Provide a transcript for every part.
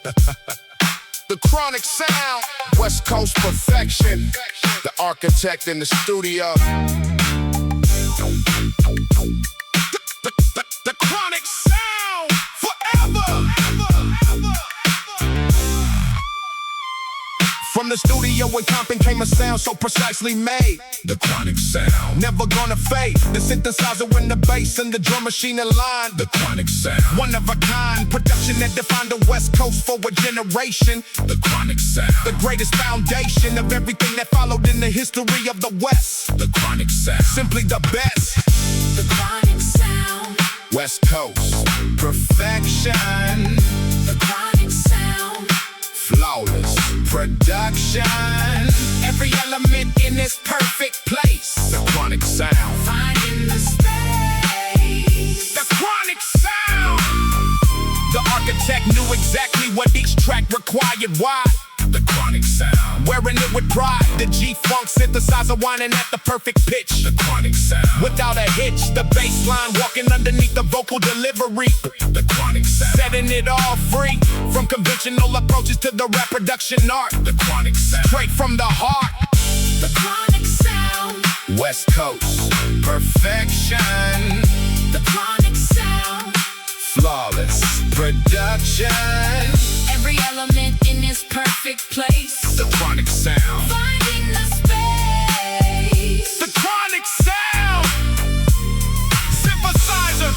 The chronic sound, West Coast perfection. The architect in the studio. The chronic sound, forever. From the studio in Compton came a sound so precisely made. The chronic sound, never gonna fade. The synthesizer and the bass and the drum machine aligned. the chronic sound, One of a kind, production that defined the West Coast for a generation. the chronic sound, The greatest foundation of everything that followed in the history of the West. the chronic sound, Simply the best. The chronic sound, West Coast perfection, the chronic sound, flawless production. Every element in its perfect place. The chronic sound, finding the space. the chronic sound. The architect knew exactly what each track required. Why? the chronic sound, Wearing it with pride. The G-Funk synthesizer whining at the perfect pitch. the chronic sound, Without a hitch, the bass line walking underneath the vocal delivery. the chronic sound, Setting it all free. From conventional approaches to the rap production art. the chronic sound, Straight from the heart. The chronic sound, West Coast perfection, the chronic sound, flawless production. every element in its perfect place. The chronic sound, Finding the space. the chronic sound. Synthesizer,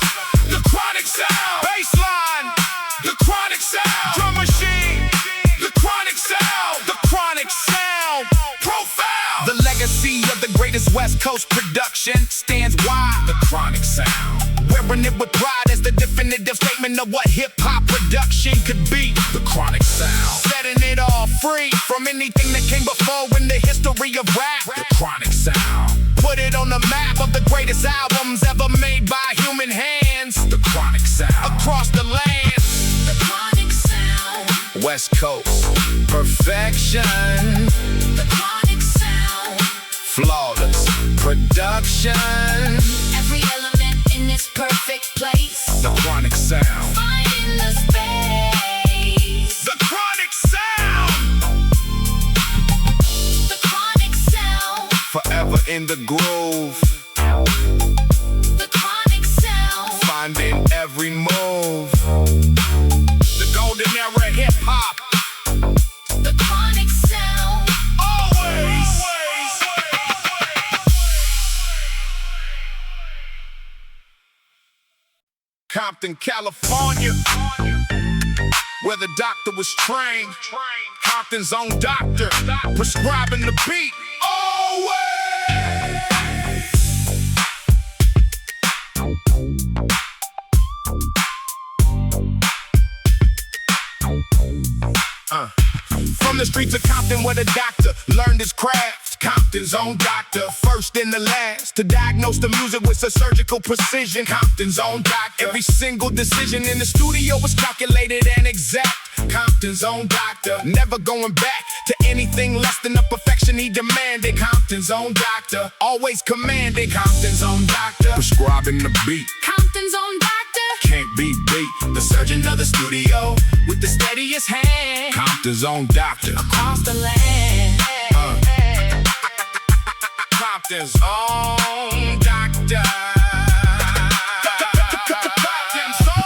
the chronic sound. Bassline, the chronic sound. Drum machine, the chronic sound. The chronic sound, profound. The legacy of the greatest West Coast production stands wide. the chronic sound, Wearing it with pride as the definitive statement of what hip-hop production could be. the chronic sound, Setting it all free from anything that came before in the history of rap. the chronic sound, Put it on the map of the greatest albums ever made by human hands. the chronic sound, Across the land, The chronic sound, West Coast perfection, the chronic sound, flawless production. every element in its perfect place. The chronic sound, Finding the space. the chronic sound, The chronic sound, forever in the groove, the chronic sound, finding every move. The golden era hip-hop, the chronic sound. always. Compton, California, where the doctor was trained. Compton's own doctor, prescribing the beat. Always. From the streets of Compton where the doctor learned his craft. Compton's own doctor, first and the last to diagnose the music with a surgical precision. Compton's own doctor, every single decision in the studio was calculated and exact. Compton's own doctor, never going back to anything less than the perfection he demanded. Compton's own doctor, always commanding. Compton's own doctor, prescribing the beat. Compton's own doctor, Can't be beat. The surgeon of the studio with the steadiest hand. Compton's own doctor. across the land. Compton's own doctor.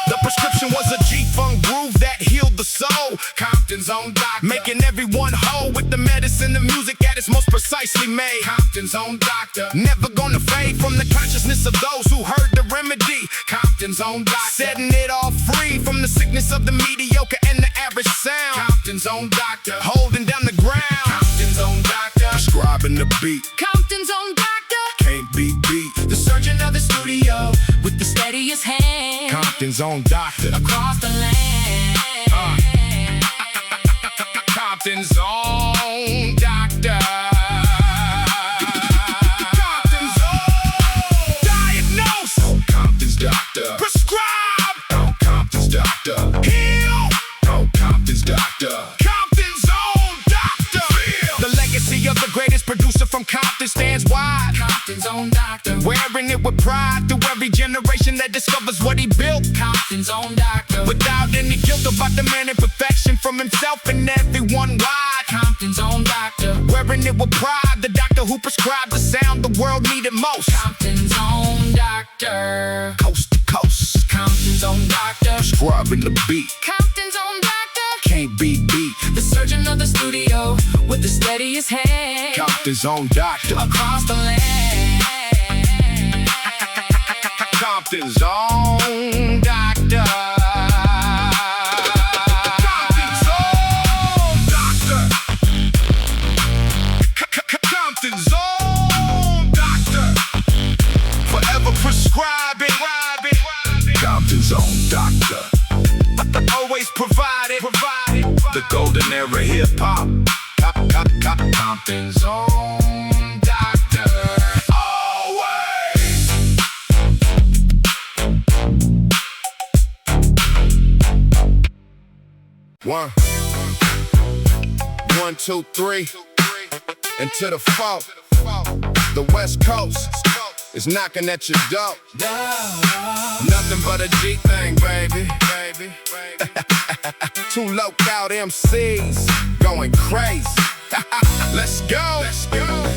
The prescription was a G-Funk groove that healed the soul. Compton's own doctor, making everyone whole with the medicine, the music at its most precisely made. Compton's own doctor, never gonna fade from the consciousness of those who heard the remedy. Compton's own doctor, setting it all free from the sickness of the mediocre and the average sound. Compton's own doctor, holding down the ground. Compton's own doctor, prescribing the beat. Compton's own doctor, Can't be beat. The surgeon of the studio with the steadiest hand. Compton's own doctor. Across the land. Compton's own doctor. Compton's own diagnose. Oh, Compton's doctor. Prescribe. Oh, Compton's doctor. Heal. Oh, Compton's doctor. Compton's own doctor. Feel. The legacy of the greatest producer from Compton stands wide. Compton's own doctor, wearing it with pride through every generation that discovers what he built. Compton's own doctor. Without any guilt about demanding perfection from himself and everyone wide. Compton's own doctor. Wearing it with pride, the doctor who prescribed the sound the world needed most. Compton's own doctor. Coast to coast, Compton's own doctor. prescribing the beat. Compton's own doctor. Can't be beat. The surgeon of the studio with the steadiest hand. Compton's own doctor. Across the land. Compton's own doctor. Compton's own doctor. Compton's own doctor. Forever prescribing. Compton's own doctor. Always provided. The golden era hip hop. Compton's own doctor. Always. 1, 2, 3, and to the 4. The West Coast is knocking at your door. Nothing but a G thing, baby. Two low-out MCs going crazy. Let's go.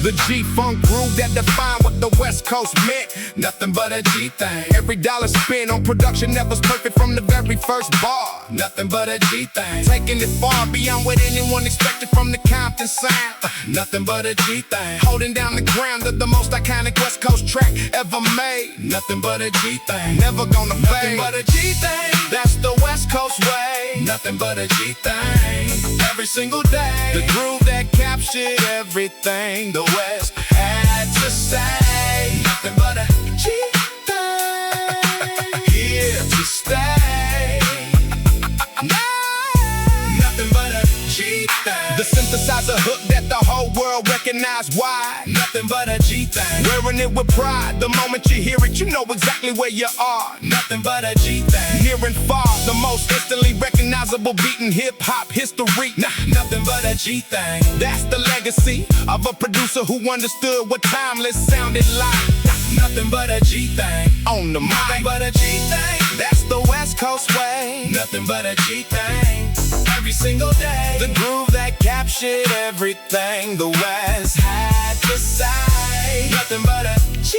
The G-Funk groove that defined what the West Coast meant. Nothing but a G thing. Every dollar spent on production that was perfect from the very first bar. Nothing but a G thing. Taking it far beyond what anyone expected from the Compton sound. Nothing but a G thing. Holding down the ground of the most iconic West Coast track ever made. Nothing but a G thing. Never gonna fade. Nothing but a G thing. That's the West Coast way. Nothing but a G thing. Every single day. The groove that captured everything the West had to say. Nothing but a G thing. Here to stay. Nothing but a G thing. The synthesizer hook that the whole world recognized. Why? Nothing but a G thing. Wearing it with pride. The moment you hear it, you know exactly where you are. Nothing but a G thing. Near and far, the most instantly recognizable beat in hip-hop history. Nothing but a G thing. That's the legacy of a producer who understood what timeless sounded like. Nothing but a G thing. On the mic. Nothing but a G thing. That's the West Coast way. Nothing but a G thing. Every single day. The groove that captured everything the West had to say. Nothing but a G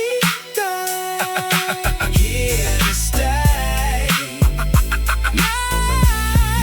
thing. Here to stay.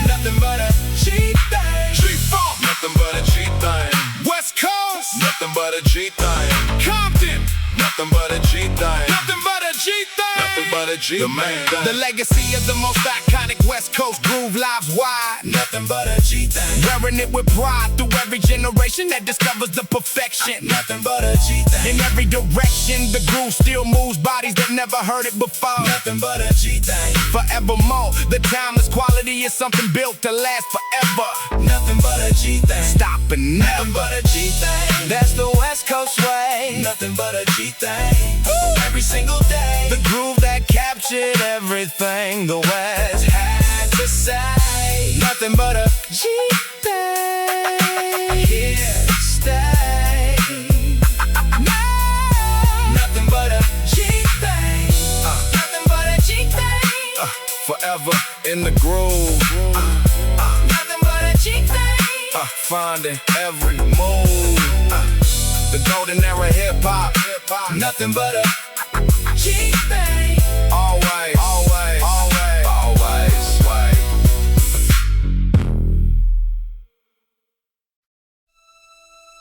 Nothing but a G thing. G-Funk. Nothing but a G thing. West Coast. Nothing but a G thing. Compton. Nothing but a G thing. Nothing but a G thing. Nothing but a G thing. The legacy of the most iconic West Coast groove lives wide. Nothing but a G thing. Wearing it with pride through every generation that discovers the perfection. Nothing but a G thing. In every direction, the groove still moves bodies that never heard it before. Nothing but a G thing. Forevermore, the timeless quality is something built to last forever. Nothing but a G thing. Stopping never. Nothing but a G thing. That's the West Coast way. Nothing but a G thing. Every single day. The groove that captured everything the West had to say. Nothing but a G thing. Here to stay. Nothing but a G thing. Nothing but a G thing. Forever in the groove. Nothing but a G thing. Finding every move. The golden era hip hop. Nothing but a G thing. Always, always, always, always.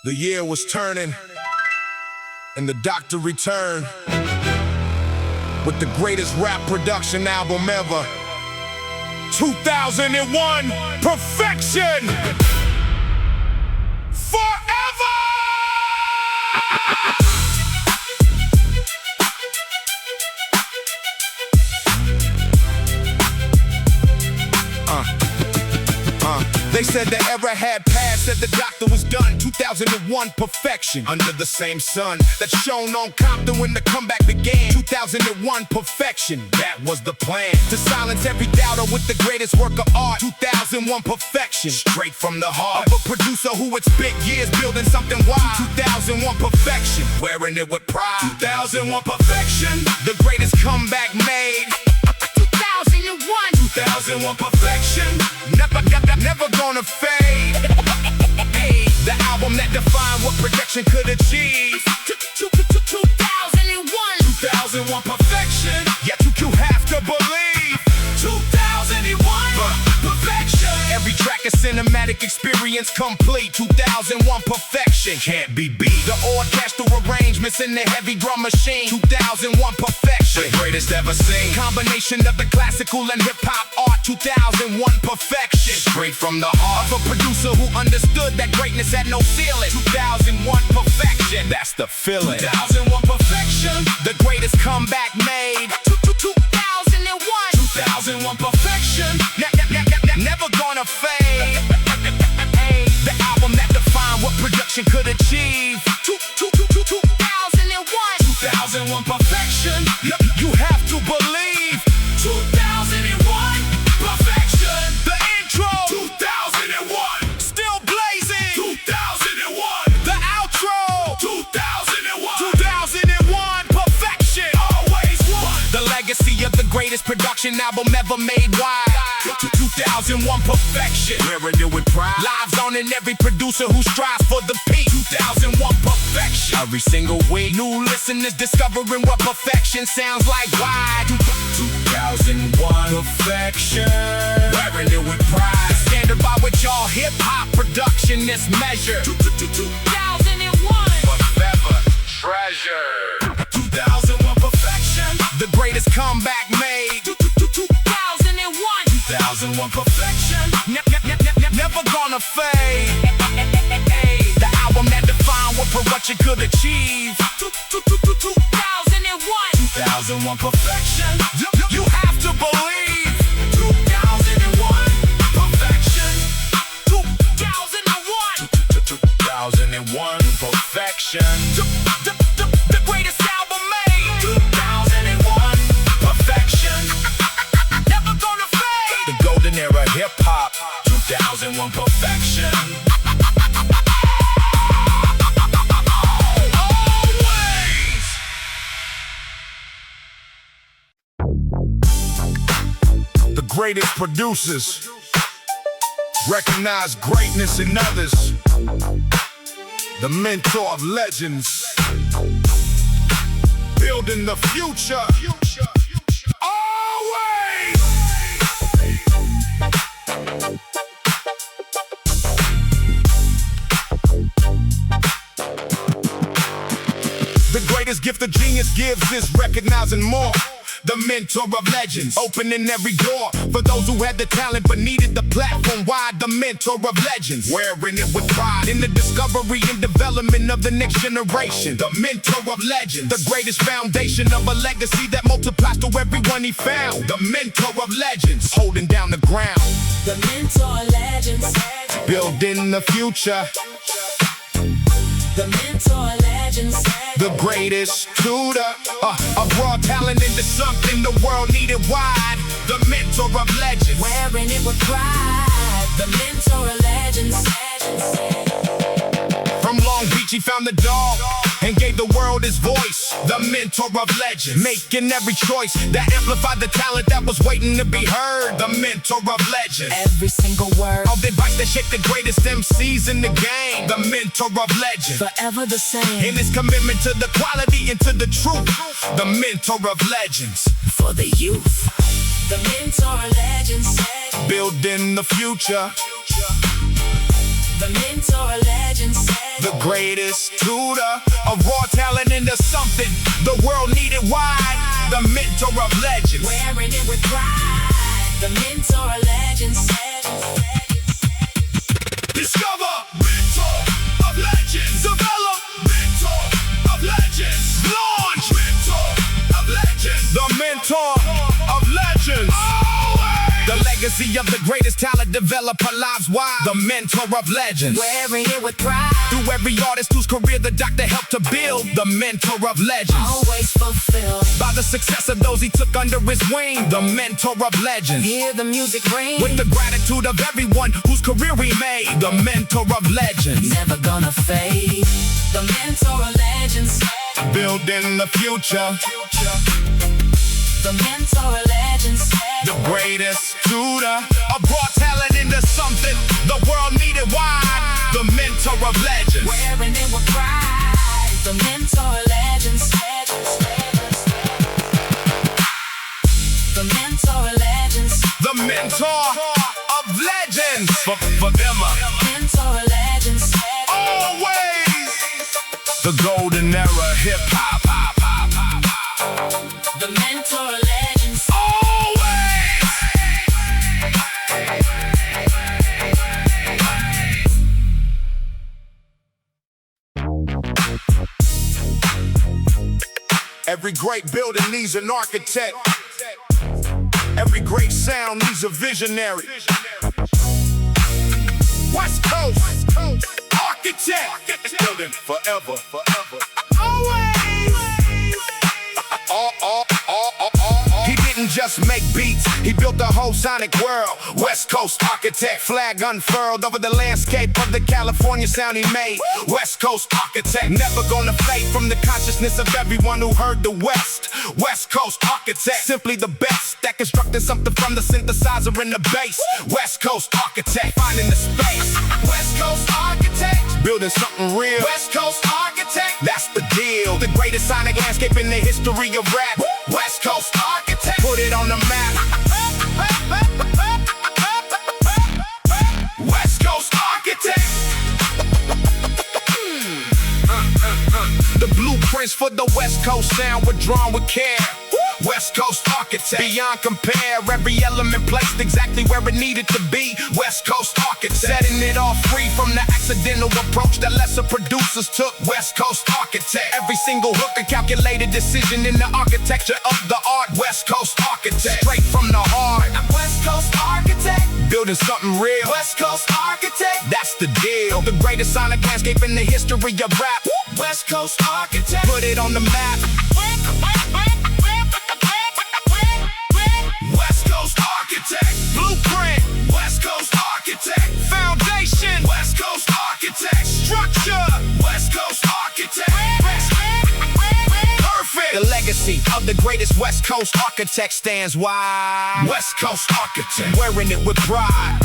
The year was turning, and the doctor returned with the greatest rap production album ever. 2001, perfection. Forever. They said the era had passed said the doctor was done. 2001 perfection. Under the same sun that's shown on Compton when the comeback began. 2001 perfection. That was the plan. To silence every doubter with the greatest work of art. 2001 perfection. Straight from the heart of a producer who had spent years building something wild. 2001 perfection. Wearing it with pride. 2001 perfection. The greatest comeback made. 2001 perfection. Never gonna fade. The album that defined what projection could achieve. 2001 perfection. Yet you have to believe. 2001 perfection. Every track a cinematic experience complete. 2001 perfection. Can't be beat. The orchestral arrangements in the heavy drum machine. 2001 perfection. The greatest ever seen. Combination of the classical and hip-hop art. 2001 perfection. Straight from the heart of a producer who understood that greatness had no ceiling. 2001 perfection. That's the feeling. 2001 perfection. The greatest comeback made. 2001 perfection. Never gonna fade. The album that defined what production could achieve. 2001 perfection. You have to believe. 2001 perfection. The intro. 2001. Still blazing. 2001. The outro. 2001 perfection. Always one. The legacy of the greatest production album ever made wide. 2001 perfection. Wearing it with pride. Lives on in every producer who strives for the peak. 2001 perfection. Every single week, new listeners discovering what perfection sounds like. Why? 2001 perfection. Wearing it with pride. The standard by which all hip-hop production is measured. 2001 forever treasure. 2001 perfection. The greatest comeback made. 2001 perfection. Never gonna fade. The album that defined what production could achieve. 2001 perfection. You have to believe. 2001 perfection. 2001 perfection. The greatest album made. 2001 perfection. Never gonna fade. The golden era hip hop. 2001 perfection. Always. The greatest producers recognize greatness in others. The mentor of legends, building the future. Always. The greatest gift a genius gives is recognizing more. The mentor of legends, opening every door for those who had the talent but needed the platform. Why? The mentor of legends, wearing it with pride in the discovery and development of the next generation. The mentor of legends, the greatest foundation of a legacy that multiplies to everyone he found. The mentor of legends, holding down the ground. The mentor legends. Building the future. The mentor legends. The greatest tutor of raw talent into something the world needed wide. The mentor of legends, Wearing it with pride. The mentor of legends. From Long Beach he found the dog and gave the world his voice. The mentor of legends, making every choice that amplified the talent that was waiting to be heard. The mentor of legends, Every single word. all the advice that shaped the greatest MCs in the game. The mentor of legends, Forever the same. in his commitment to the quality and to the truth. The mentor of legends, For the youth. The mentor legends. building the future. The mentor legends. The greatest tutor of raw talent into something the world needed wide. The mentor of legends, Wearing it with pride. The mentor legends. discover mentor of legends, develop mentor of legends, launch mentor of legends, the mentor of legends. Always. The legacy legacy of the greatest talent develop our lives wide. The mentor of legends. Wearing it with pride. Through every artist whose career the doctor helped to build. The mentor of legends. Always fulfilled By the success of those he took under his wing. The mentor of legends. Hear the music ring. With the gratitude of everyone whose career he made. The mentor of legends. Never gonna fade. The mentor of legends. Building the future. The mentor of legends. The greatest tutor. Brought talent into something the world needed wide. The mentor of legends. Wearing it with pride. The mentor of legends. The mentor of legends. The mentor of legends. For them. Mentor of legends. Always. The golden era hip hop. The mentor of legends. Always. Every great building needs an architect. Every great sound needs a visionary. West Coast architect. Building forever. Always. He didn't just make beats, he built the whole sonic world. West Coast architect, flag unfurled over the landscape of the California sound he made. West Coast architect, never gonna fade from the consciousness of everyone who heard the West. West Coast architect, simply the best that constructed something from the synthesizer and the bass. West Coast architect, finding the space. West Coast architect, building something real. West Coast architect, that's the deal. The greatest sonic landscape in the history of rap. West Coast architect, put it on the map. West Coast architect. The blueprints for the West Coast sound were drawn with care. West Coast architect, beyond compare. Every element placed exactly where it needed to be. West Coast architect, setting it all free from the accidental approach that lesser producers took. West Coast architect, every single hook a calculated decision in the architecture of the art. West Coast architect, straight from the heart. I'm West Coast architect, building something real. West Coast architect, that's the deal. The greatest sonic landscape in the history of rap. West Coast architect, put it on the map. West Coast architect, blueprint. West Coast architect, foundation. West Coast architect, structure. West Coast architect, perfect. The legacy of the greatest West Coast architect stands wide. West Coast architect, wearing it with pride.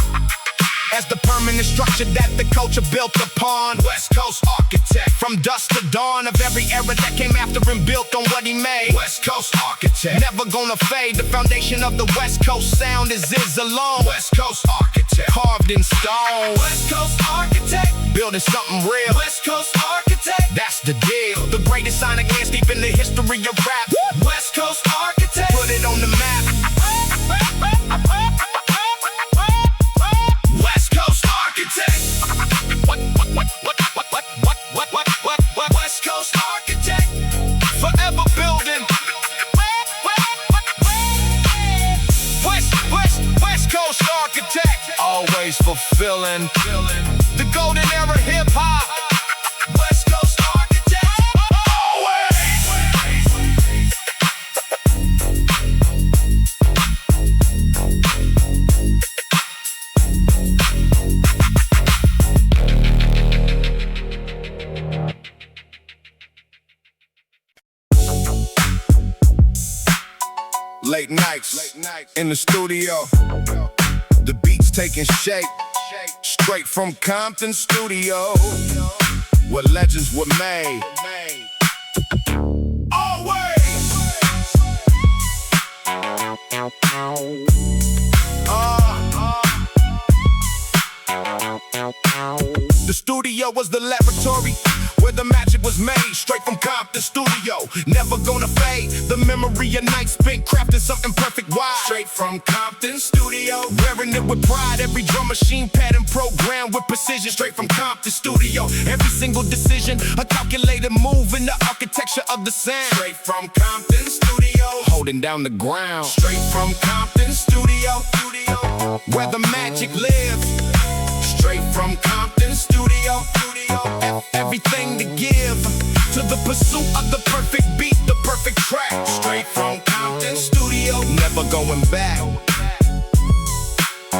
As the permanent structure that the culture built upon. West Coast architect, from dusk to dawn of every era that came after him, built on what he made. West Coast architect, never gonna fade. The foundation of the West Coast sound is alone. West Coast architect, carved in stone. West Coast architect, building something real. West Coast architect, that's the deal. The greatest sonic landscape in the history of rap. West Coast architect, put it on the map. West Coast architect. West Coast architect, forever building. West Coast architect, always fulfilling the golden era hip hop. West Coast architect, Late nights in the studio, the beats taking shape, straight from Compton studio, where legends were made. Always. The studio was the laboratory where the magic was made. Straight from Compton studio, never gonna fade. The memory of nights spent crafting something perfect wide. Straight from Compton studio, wearing it with pride. Every drum machine pattern programmed with precision. Straight from Compton studio, every single decision a calculated move in the architecture of the sound. Straight from Compton studio, holding down the ground. Straight from Compton studio. where the magic lives. Straight from Compton studio, everything to give to the pursuit of the perfect beat, the perfect track. Straight from Compton studio, never going back.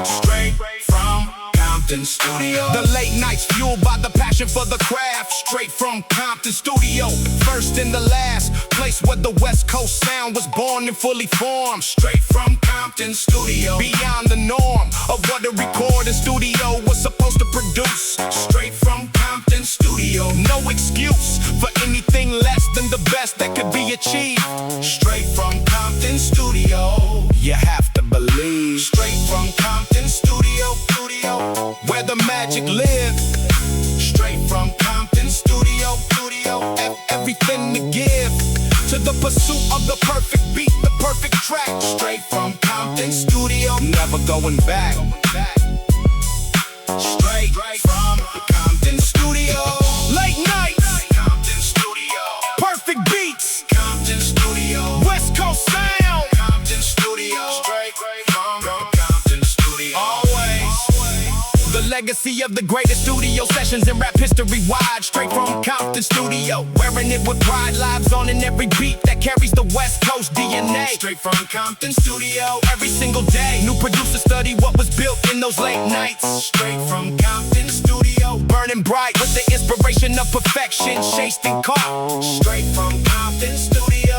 Straight from Compton studio. The late nights fueled by the passion for the craft. Straight from Compton studio, first and the last place where the West Coast sound was born and fully formed. Straight from Compton studio, beyond the norm of what a recording studio was supposed to produce. Straight from Compton studio, no excuse for anything less than the best that could be achieved. Straight from Compton studio, you have to believe. Straight from Compton studio, where the magic lives. Straight from Compton studio, everything to give to the pursuit of the perfect beat, the perfect track. Straight from Compton studio, never going back. Straight from Compton studio, late nights, Compton studio, perfect beats, Compton studio, West Coast sound, Compton studio, straight from Compton studio, always. The legacy of the greatest studio sessions in rap history wide. Straight from Compton studio, wearing it with pride. Lives on in every beat that carries the West Coast DNA. Straight from Compton studio, every single day. New producers study what was built in those late nights. Straight from Compton studio, burning bright with the inspiration of perfection, chased and caught. Straight from Compton studio,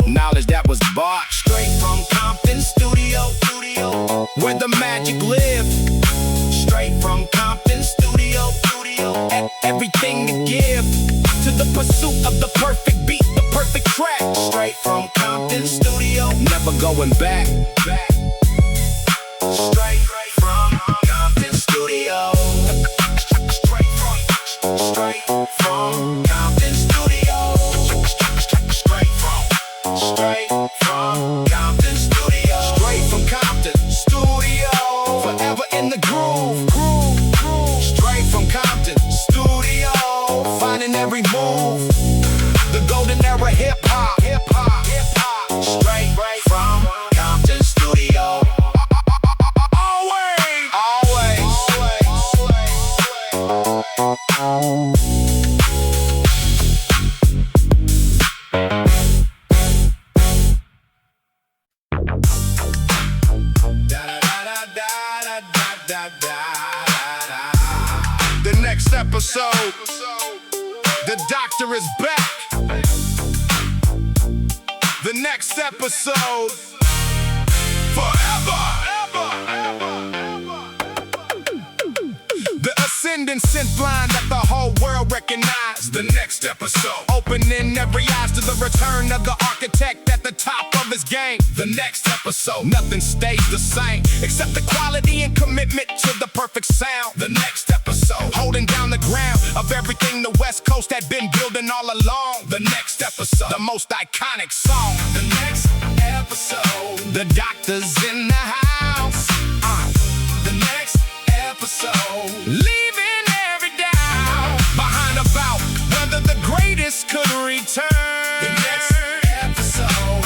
knowledge that was bought. Straight from Compton studio, where the magic lives. Straight from Compton studio, everything to give to the pursuit of the perfect beat, the perfect track. Straight from Compton studio, never going back. Straight from Compton studio, straight from Compton studio, straight from Compton studio, straight from Compton studio, forever in the groove. Straight from Compton studio, finding every move, the golden era hip hop. Straight from Compton studio, always. The next episode, the doctor is back. The next episode, forever. The ascending synth line that the whole world recognized. The next episode, opening every eyes to the return of the architect at the top of his game. The next episode, nothing stays the same except the quality and commitment to the perfect sound. The next episode, holding down the ground of everything the West Coast had been building all along. The next episode, the most iconic song. The next episode, the doctor's in the house. The next episode, leaving every doubt behind about whether the greatest could return. The next episode,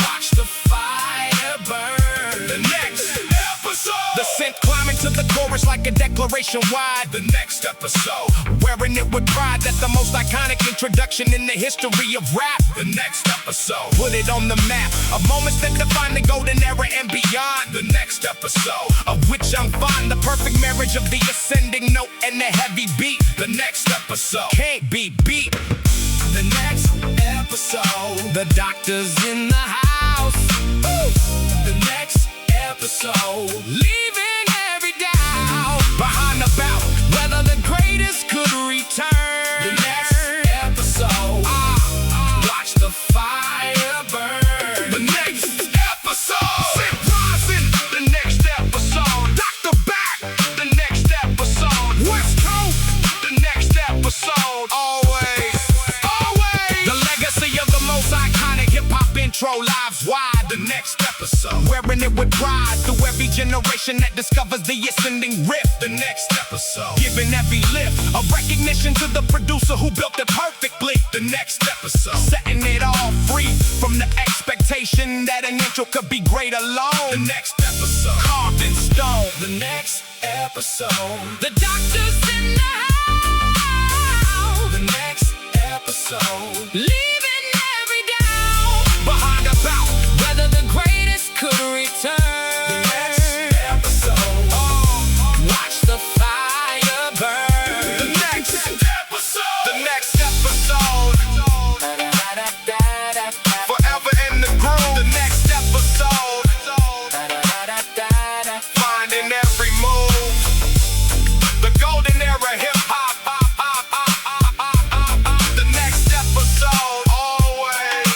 watch the fire burn. The next episode, the synth climbing to the chorus like a declaration wide. The next episode, wearing it with pride, that the most iconic introduction in the history of rap. The next episode, put it on the map of moments that define the golden era and beyond. The next episode, of which I'm fond, the perfect marriage of the ascending note and the heavy beat. The next episode, can't be beat. The next episode, the doctor's in the house. Ooh. The next episode, leaving every doubt behind about whether the greatest could return. The next episode, watch the fire burn. The next episode, synth rising. The next episode, Dr. Back. The next episode, West Coast. The next episode, always. The legacy of the most iconic hip-hop intro lives wide. The next episode, wearing it with pride through every generation that discovers the ascending riff. The next episode, giving every lift of recognition to the producer who built it perfectly. The next episode, setting it all free from the expectation that an intro could be great alone. The next episode, in stone. The next episode. The doctor's in the house. The next episode. Leaving every doubt Behind a bout. whether the greatest could return. The next episode. Watch the fire burn. The next episode. The next episode. Forever in the groove. The next episode. Finding every move. The golden era hip hop. The next episode. Always.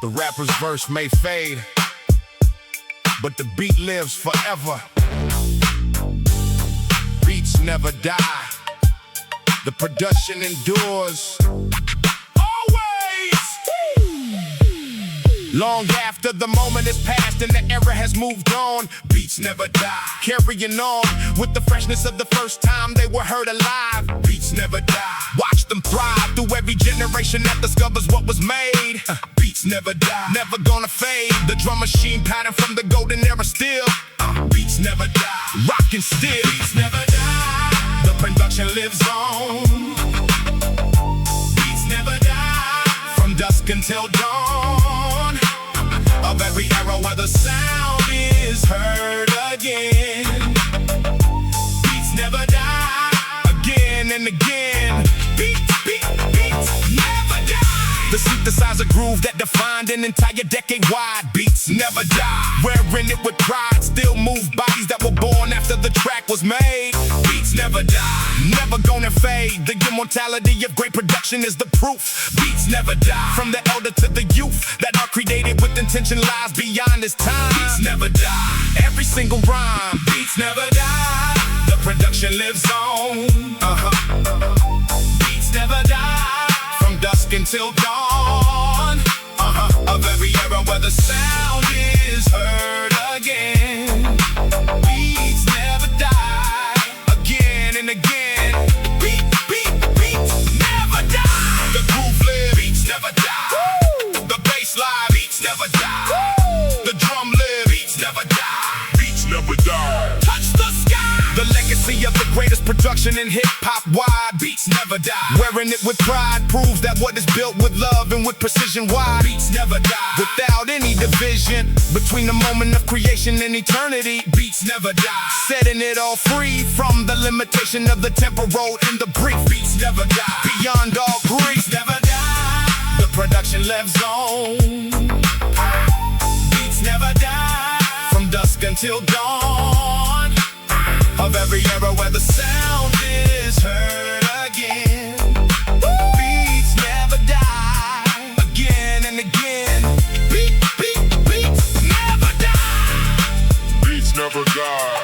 The rapper's verse may fade, but the beat lives forever. Beats never die. The production endures. Always! Long after the moment is past and the era has moved on, beats never die. Carrying on with the freshness of the first time they were heard alive. Beats never die. Watch them thrive through every generation that discovers what was made. Beats never die. Never gonna fade. The drum machine pattern from the golden era still. Beats never die. Rockin' still. Beats never die. The production lives on. Beats never die. From dusk until dawn. Of every era where the sound is heard again. Beats never die. Again and again. Beats never die. The synthesizer groove that defined an entire decade wide. Beats never die. Wearing it with pride. Still move bodies that were born after the track was made. Beats never die. Never gonna fade. The immortality of great production is the proof. Beats never die. From the elder to the youth that are created with intention lies beyond this time. Beats never die. Every single rhyme. Beats never die. The production lives on. Beats never die. From dusk until dawn. Of every era where the sound is heard again. Beats never die. Again and again. Beats never die. The groove lives. Beats never die. Woo! The bass line. Beats never die. Woo! The drum lives. Beats never die. Beats never die. Touch the sky. The legacy of the greatest production in hip-hop wide. Beats never die. Wearing it with pride proves that what is built with love and with precision wide. Beats never die. Without any division between the moment of creation and eternity. Beats never die. Setting it all free from the limitation of the temporal and the brief. Beats never die. Beyond all grief. Beats never die. The production lives on. Beats never die. From dusk until dawn. Of every era where the sound is heard again. Beats never die. Again and again. Beats never die. Beats never die.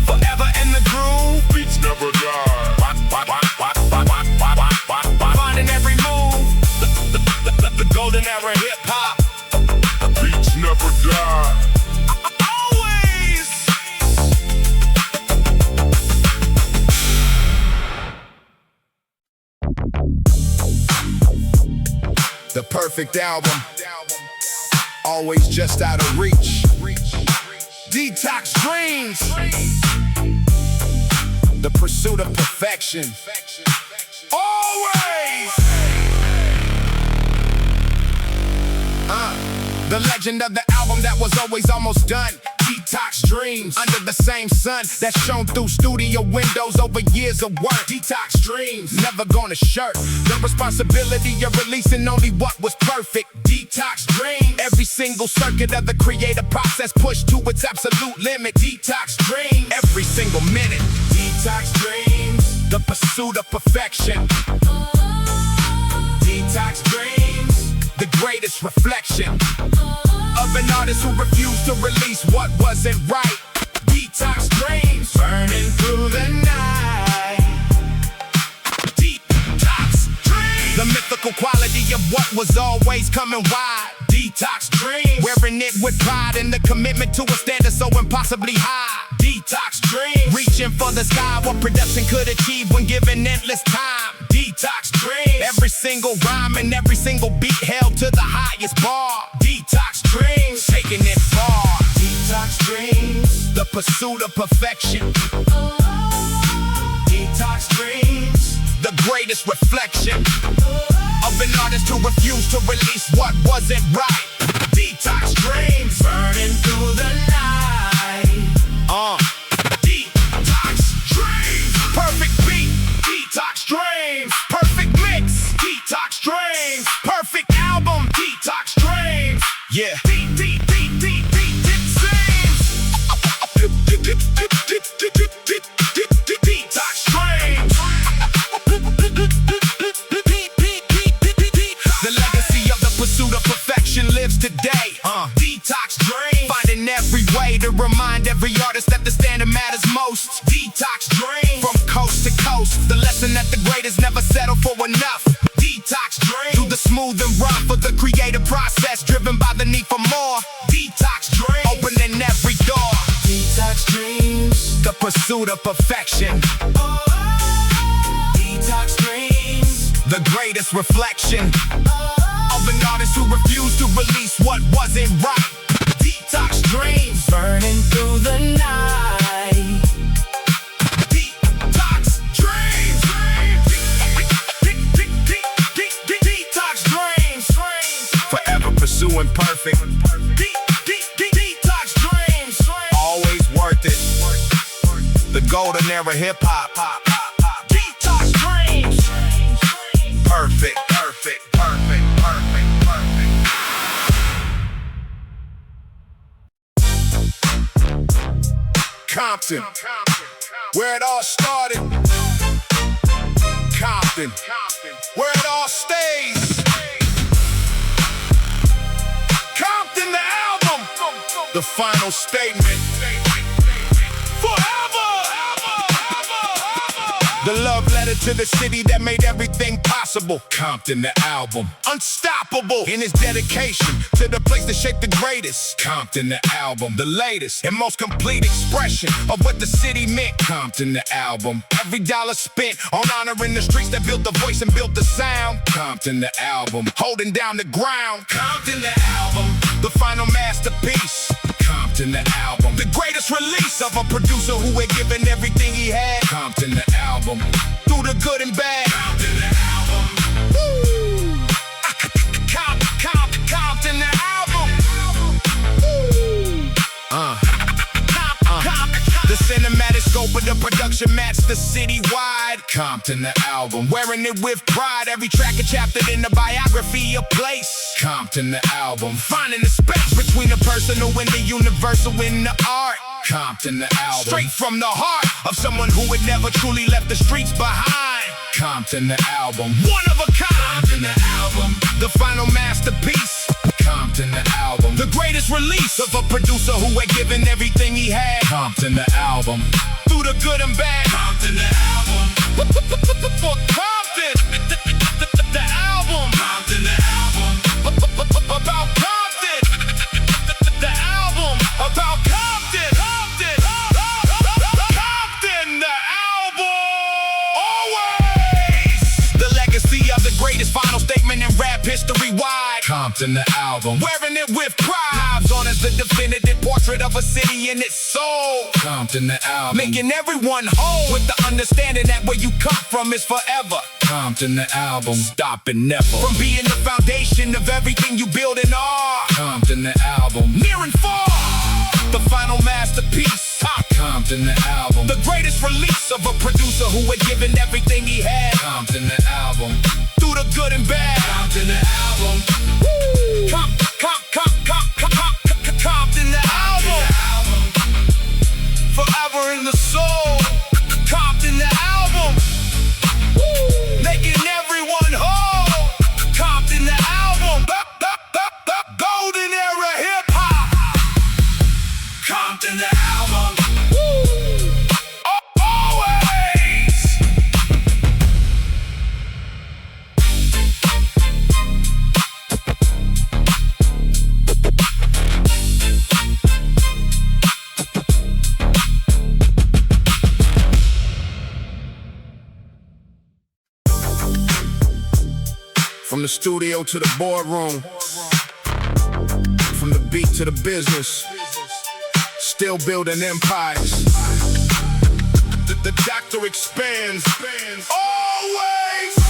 Forever in the groove. Beats never die. Finding every move. The golden era hip hop. Beats never die. Always. The perfect album, always just out of reach. Detox dreams, the pursuit of perfection. Always. The legend of the album that was always almost done. Detox dreams, under the same sun that shone through studio windows over years of work. Detox dreams, never gonna shirk the responsibility of releasing only what was perfect. Detox dreams, every single circuit of the creative process pushed to its absolute limit. Detox dreams, every single minute. Detox dreams, the pursuit of perfection. Detox dreams, the greatest reflection of an artist who refused to release what wasn't right. Detox dreams, burning through the night. Detox dreams, the mythical quality of what was always coming wide. Detox dreams, wearing it with pride and the commitment to a standard so impossibly high. Detox Detox dreams. Reaching for the sky, what production could achieve when given endless time. Detox dreams. Every single rhyme and every single beat held to the highest bar. Detox dreams. Taking it far. Detox dreams. The pursuit of perfection. Detox dreams. The greatest reflection of an artist who refused to release what wasn't right. Detox dreams. Burning through the night. Detox dreams. Perfect beat. Detox dreams. Perfect mix. Detox dreams. Perfect album. Detox dreams. Yeah. Detox dreams. The legacy of the pursuit of perfection lives today. Detox dreams. Finding every way to remind every artist that the standard matters most. Detox dreams. From coast to coast, the lesson that the greatest never settle for enough. Detox dreams. Through the smooth and rough of the creative process, driven by the need for more. Detox dreams. Opening every door. Detox dreams. The pursuit of perfection. Detox dreams. The greatest reflection of an artist who refused to release what wasn't right. Detox dreams. Burning through the night. Detox dreams. Detox dreams. Forever pursuing perfect. Detox dreams. Always worth it. The golden era hip-hop. Detox dreams. Perfect, perfect, perfect, perfect, perfect. Compton, where it all started. Compton, where it all stays. Compton, the album, the final statement. Forever. The love letter to the city that made everything possible. Compton, the album. Unstoppable in its dedication to the place that shaped the greatest. Compton, the album. The latest and most complete expression of what the city meant. Compton, the album. Every dollar spent on honoring the streets that built the voice and built the sound. Compton, the album. Holding down the ground. Compton, the album. The final masterpiece. Compton, the album. The greatest release of a producer who had given everything he had. Compton, the album. Through the good and bad. Compton, the album. Woo! Compton, the album. The cinematic scope of the production matched the citywide. Compton, the album. Wearing it with pride. Every track a chapter in the biography of place. Compton, the album. Finding the space between the personal and the universal in the art. Compton, the album. Straight from the heart of someone who had never truly left the streets behind. Compton, the album. One of a kind. Compton, the album. The final masterpiece. Compton, the album. The greatest release of a producer who had given everything he had. Compton, the album. Through the good and bad. Compton, the album. For Compton, the album. Compton, the album. About Compton, the album. About Compton, Compton, the album. Always the legacy of the greatest final statement in rap history wide. Compton, the album. Wearing it with pride. On as the definitive portrait of a city in its soul. Compton, the album. Making everyone whole with the understanding that where you come from is forever. Compton, the album. Stopping never. From being the foundation of everything you build and are. Compton, the album. Near and far. The final masterpiece. Compton, the album. The greatest release of a producer who had given everything he had. Compton, the album. Through the good and bad. Compton, the album. Woo! Compton, the album. Forever in the soul. Compton, the album. Woo! Making everyone whole. Compton, the album. The golden era hip hop. Compton, the album. Woo! Always. From the studio to the boardroom, from the beat to the business, still building empires. The doctor expands, always.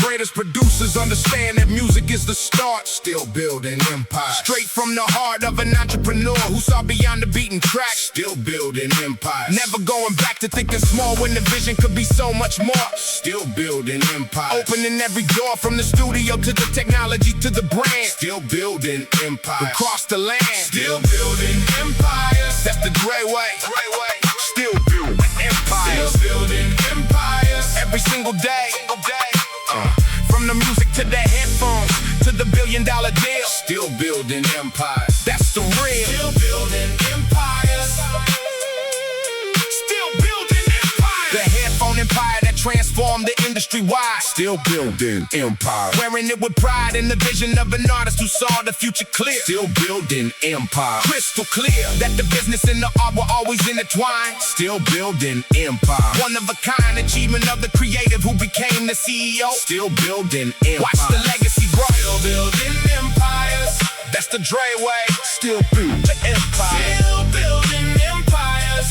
Greatest producers understand that music is the start. Still building empires. Straight from the heart of an entrepreneur who saw beyond the beaten track. Still building empires. Never going back to thinking small when the vision could be so much more. Still building empires. Opening every door from the studio to the technology to the brand. Still building empires. Across the land. Still building empires. That's the Dre way. Still building empires. Still building empires. Every single day. From the music to the headphones to the billion-dollar deal. Still building empires. That's the real. Still building empires. Still building empires. The headphone empire that transformed the industry wide. Still building empires. Wearing it with pride in the vision of an artist who saw the future clear. Still building empires. Crystal clear that the business and the art were always intertwined. Still building empires. One of a kind achievement of the creative who became the CEO. Still building empires. Watch the legacy grow. Still building empires. That's the Dre way. Still building empires. Still building empires.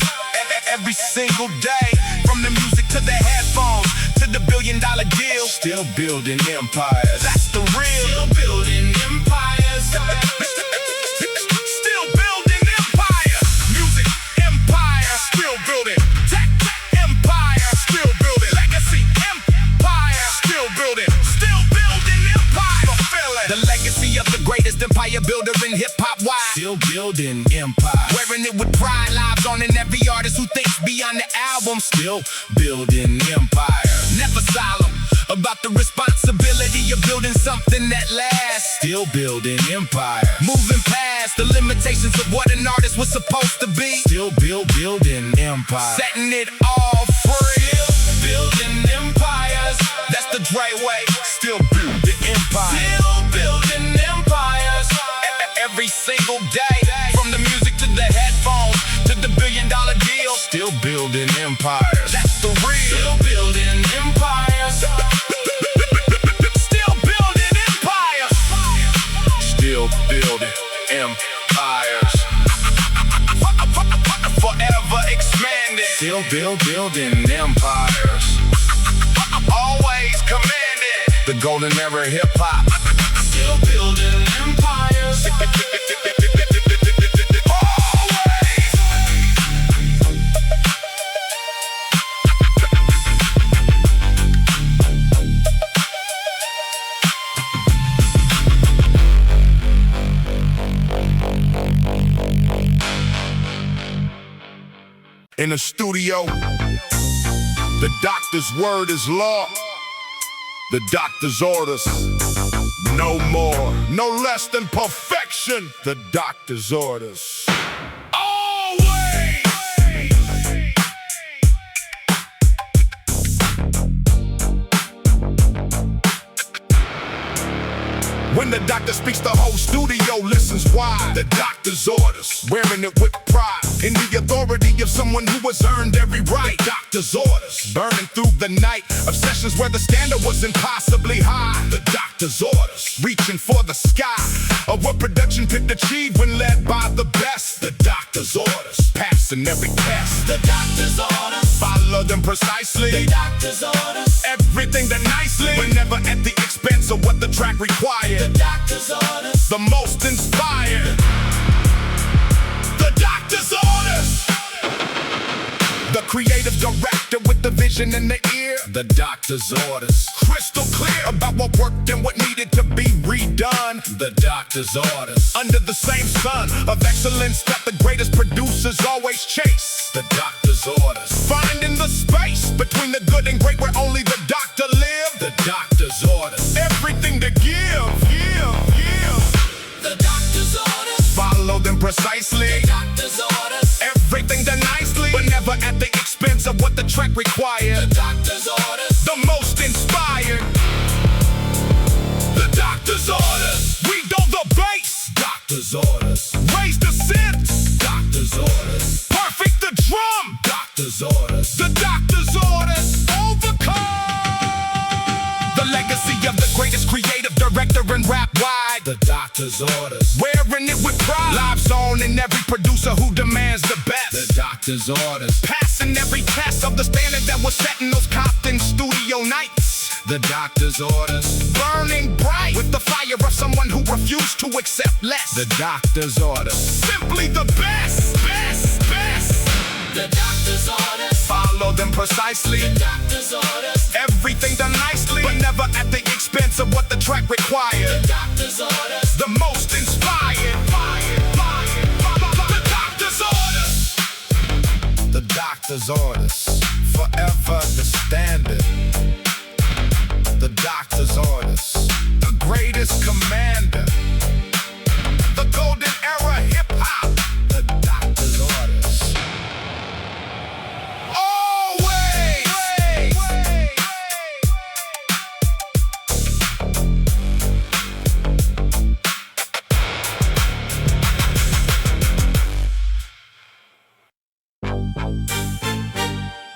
Every single day. From the music to the headphones to the billion-dollar deal. Still building empires. That's the real. Still building empires. Still building empires. Music empire. Still building. Tech empire. Still building. Legacy empire. Still building. Still building empire. Fulfilling the legacy of the greatest empire builder in hip-hop wide. Still building empire. Wearing it with pride. Lives on in every artist who thinks beyond the album. Still building empire. Never solemn about the responsibility of building something that lasts. Still building empire. Moving past the limitations of what an artist was supposed to be. Still building empire. Setting it all free. Still building empires. That's the Dre way. Still building empire. Still building empires. Every single day. From the music to the headphones to the billion-dollar deal. Still building empires. That's the real. Still building empires. Still building empires. Still building empires. Forever expanding. Still building empires. Always commanding. The golden era of hip-hop. Still building empires. In the studio, the doctor's word is law. The doctor's orders, no more, no less than perfection. The doctor's orders. Always! When the doctor speaks, the whole studio listens wide. The doctor's orders, wearing it with pride. In the authority of someone who has earned every right. The doctor's orders, burning through the night of sessions where the standard was impossibly high. The doctor's orders, reaching for the sky of what production could achieve when led by the best. The doctor's orders, passing every test. The doctor's orders, follow them precisely. The doctor's orders, everything done nicely, but never at the expense of what the track required. The doctor's orders, the most inspired. The doctor's orders, the creative director with the vision in the ear. The doctor's orders, crystal clear about what worked and what needed to be redone. The doctor's orders, under the same sun of excellence that the greatest producers always chase. The doctor's orders, finding the space between the good and great where only the doctor lives. The doctor's orders, everything to give. The doctor's orders, follow them precisely. The doctor's orders, everything done nicely, but never at the expense of what the track required. The doctor's orders, the most inspired. The doctor's orders, we know the bass. Doctor's orders, raise the synths. Doctor's orders. doctor's orders. Wearing it with pride. Lives on in every producer who demands the best. The doctor's orders. Passing every test of the standard that was set in those Compton studio nights. The doctor's orders. Burning bright with the fire of someone who refused to accept less. The doctor's orders. Simply the best, best, best. The doctor's orders. Follow them precisely. The doctor's orders. Everything done nicely, but never at the expense of what the track required. The doctor's orders. The most inspired. The doctor's orders. The doctor's orders. Forever the standard. The doctor's orders. The greatest commander. The golden era hip-hop. The doctor's orders. Always.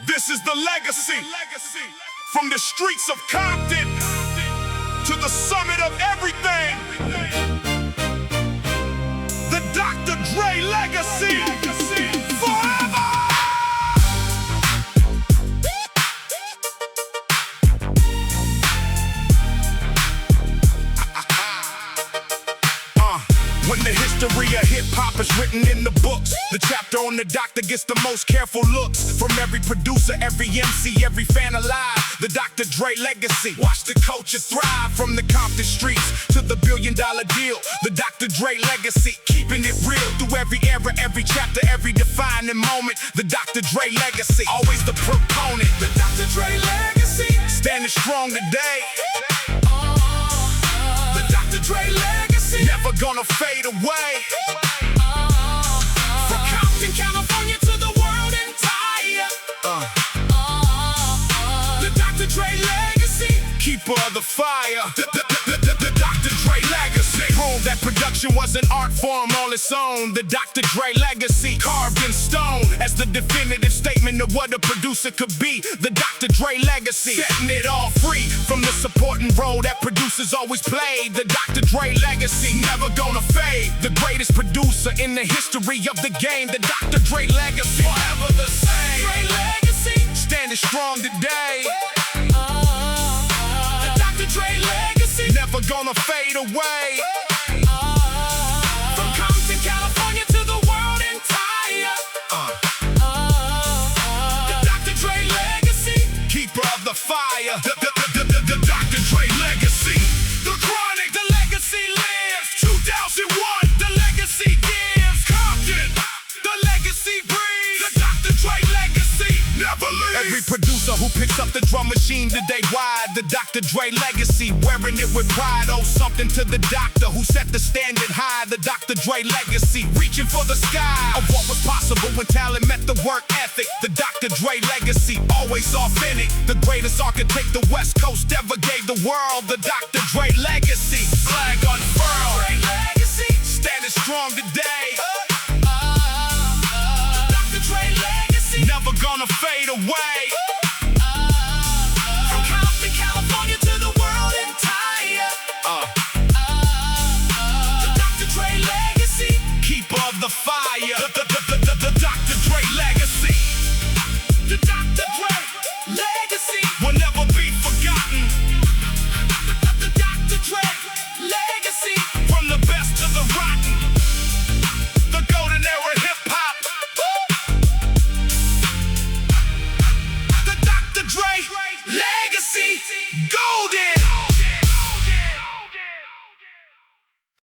This is the legacy. From the streets of Compton to the summit of everything. The Dr. Dre legacy. Forever. When the history of hip-hop is written in the books, the chapter on the doctor gets the most careful looks. From every producer, every MC, every fan alive, the Dr. Dre legacy. Watch the culture thrive. From the Compton streets to the billion-dollar deal, the Dr. Dre legacy. Keeping it real through every era, every chapter, every defining moment. The Dr. Dre legacy. Always the proponent. The Dr. Dre legacy. Standing strong today. The Dr. Dre legacy. Never gonna fade away. From Compton, California to the world entire. The Dr. Dre legacy. Keeper of the fire. The Dr. Dre legacy. Prove that production was an art form all its own. The Dr. Dre legacy. Carved in stone as the definitive statement of what a producer could be. The Dr. Dre legacy. Setting it all free from the supporting role that producers always played. The Dr. Dre legacy. Never gonna fade. The greatest producer in the history of the game. The Dr. Dre legacy. Forever the same. Dre legacy. Standing strong today. The Dr. Dre legacy. Never gonna fade away. From Compton, California to the world entire. The Dr. Dre legacy. Keeper of the fire. The Dr. Dre legacy. The chronic. The legacy lives. 2001. The legacy gives. Compton. The legacy breathes. The Dr. Dre legacy. Never leaves. Every producer who picks up the drum machine today wide. The Dr. Dre legacy. Wearing it with pride. Owe something to the doctor who set the standard high. The Dr. Dre legacy. Reaching for the sky of what was possible when talent met the work ethic. The Dr. Dre legacy. Always authentic. The greatest architect the West Coast ever gave the world. The Dr.